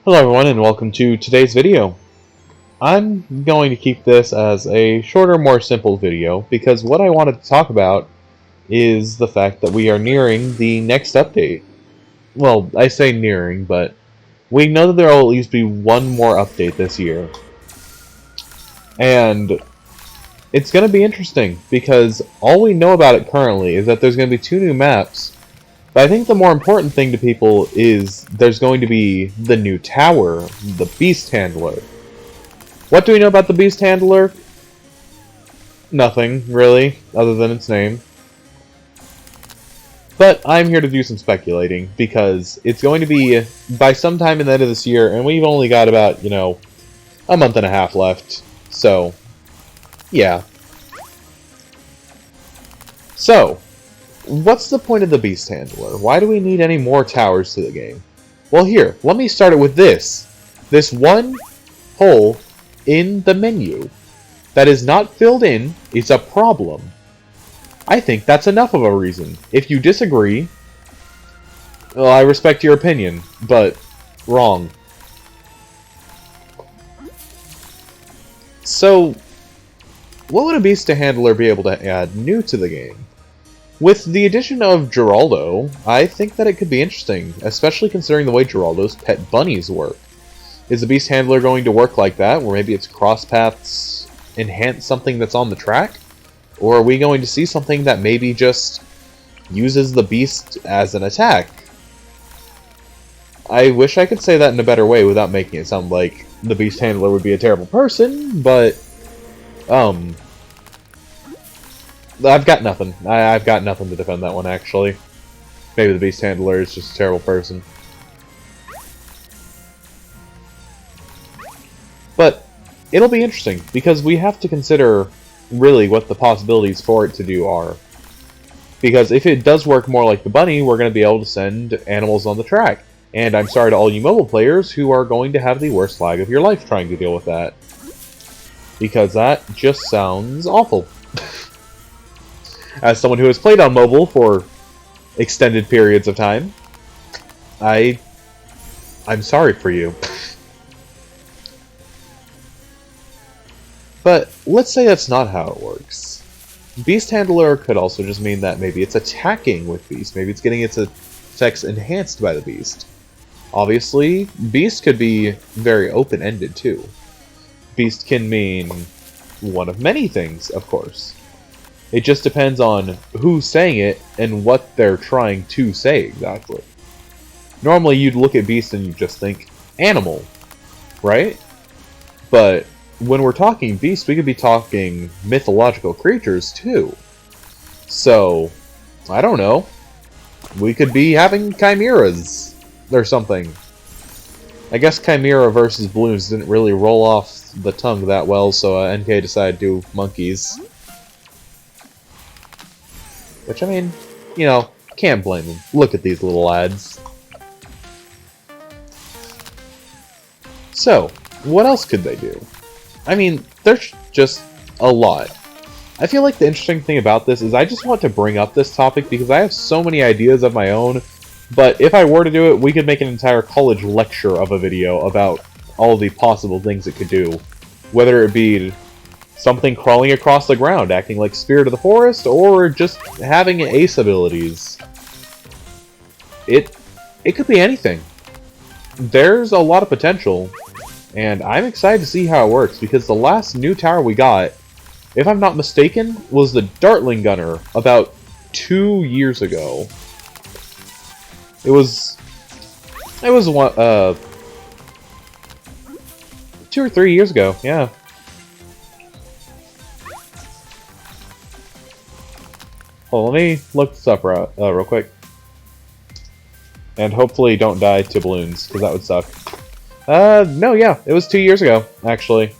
Hello everyone and welcome to today's video. I'm going to keep this as a shorter, more simple video because what I wanted to talk about is the fact that we are nearing the next update. Well, I say nearing, but we know that there will at least be one more update this year. And it's going to be interesting because all we know about it currently is that there's going to be 2 new maps. But I think the more important thing to people is there's going to be the new tower, the Beast Handler. What do we know about the Beast Handler? Nothing, really, other than its name. But I'm here to do some speculating, because it's going to be by sometime in the end of this year, and we've only got about, a month and a half left. So, yeah. So, what's the point of the Beast Handler? Why do we need any more towers to the game? Well, here, let me start it with this. This one hole in the menu that is not filled in is a problem. I think that's enough of a reason. If you disagree, well, I respect your opinion, but wrong. So, what would a Beast Handler be able to add new to the game? With the addition of Geraldo, I think that it could be interesting, especially considering the way Geraldo's pet bunnies work. Is the Beast Handler going to work like that, where maybe its cross paths enhance something that's on the track? Or are we going to see something that maybe just uses the Beast as an attack? I wish I could say that in a better way without making it sound like the Beast Handler would be a terrible person, but I've got nothing. I've got nothing to defend that one, actually. Maybe the Beast Handler is just a terrible person. But it'll be interesting, because we have to consider really what the possibilities for it to do are. Because if it does work more like the bunny, we're going to be able to send animals on the track. And I'm sorry to all you mobile players who are going to have the worst lag of your life trying to deal with that. Because that just sounds awful. As someone who has played on mobile for extended periods of time, I'm sorry for you. But let's say that's not how it works. Beast Handler could also just mean that maybe it's attacking with Beast. Maybe it's getting its effects enhanced by the Beast. Obviously, Beast could be very open-ended too. Beast can mean one of many things, of course. It just depends on who's saying it and what they're trying to say exactly. Normally you'd look at Beast and you just think animal, right? But when we're talking Beast, we could be talking mythological creatures too. So, I don't know. We could be having chimeras or something. I guess Chimera versus Balloons didn't really roll off the tongue that well, so NK decided to do monkeys. Which, I mean, can't blame them. Look at these little lads. So, what else could they do? I mean, there's just a lot. I feel like the interesting thing about this is I just want to bring up this topic because I have so many ideas of my own, but if I were to do it, we could make an entire college lecture of a video about all the possible things it could do. Whether it be something crawling across the ground, acting like Spirit of the Forest, or just having ace abilities. It could be anything. There's a lot of potential, and I'm excited to see how it works, because the last new tower we got, if I'm not mistaken, was the Dartling Gunner about 2 years ago. It was 2 or 3 years ago, yeah. Hold on, let me look this up real quick. And hopefully don't die to balloons, because that would suck. No, yeah, it was 2 years ago, actually.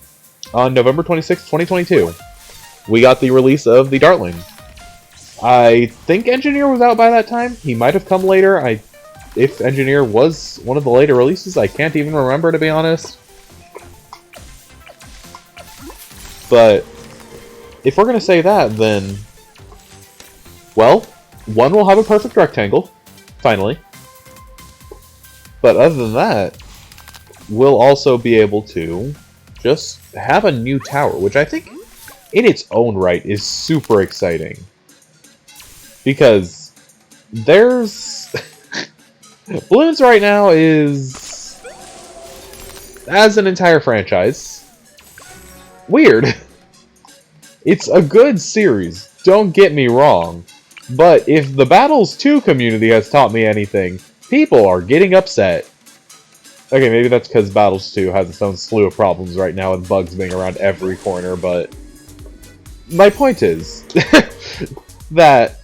On November 26th, 2022. We got the release of the Dartling. I think Engineer was out by that time. He might have come later. If Engineer was one of the later releases, I can't even remember, to be honest. But if we're going to say that, then well, one will have a perfect rectangle, finally. But other than that, will also be able to just have a new tower, which I think in its own right is super exciting. Because there's... Bloons right now is... as an entire franchise, weird. It's a good series, don't get me wrong. But if the Battles 2 community has taught me anything, people are getting upset. Okay, maybe that's because Battles 2 has its own slew of problems right now with bugs being around every corner, but... my point is that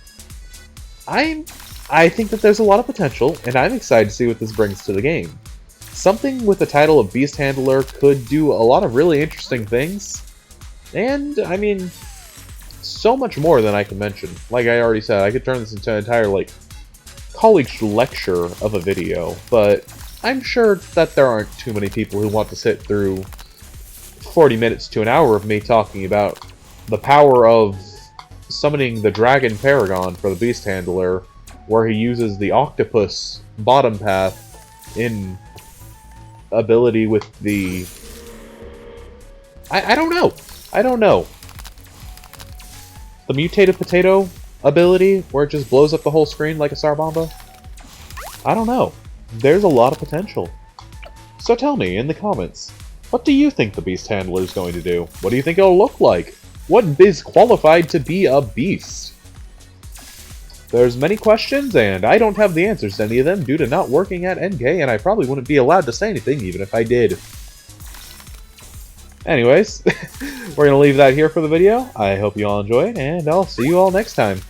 I think that there's a lot of potential, and I'm excited to see what this brings to the game. Something with the title of Beast Handler could do a lot of really interesting things, and, I mean, so much more than I can mention. Like I already said, I could turn this into an entire, like, college lecture of a video, but I'm sure that there aren't too many people who want to sit through 40 minutes to an hour of me talking about the power of summoning the Dragon Paragon for the Beast Handler, where he uses the Octopus bottom path in ability with the... I don't know. I don't know. The Mutated Potato ability, where it just blows up the whole screen like a Sarbomba? I don't know. There's a lot of potential. So tell me in the comments, what do you think the Beast Handler is going to do? What do you think it'll look like? What is qualified to be a beast? There's many questions, and I don't have the answers to any of them due to not working at NK, and I probably wouldn't be allowed to say anything even if I did. Anyways, we're going to leave that here for the video. I hope you all enjoyed, and I'll see you all next time.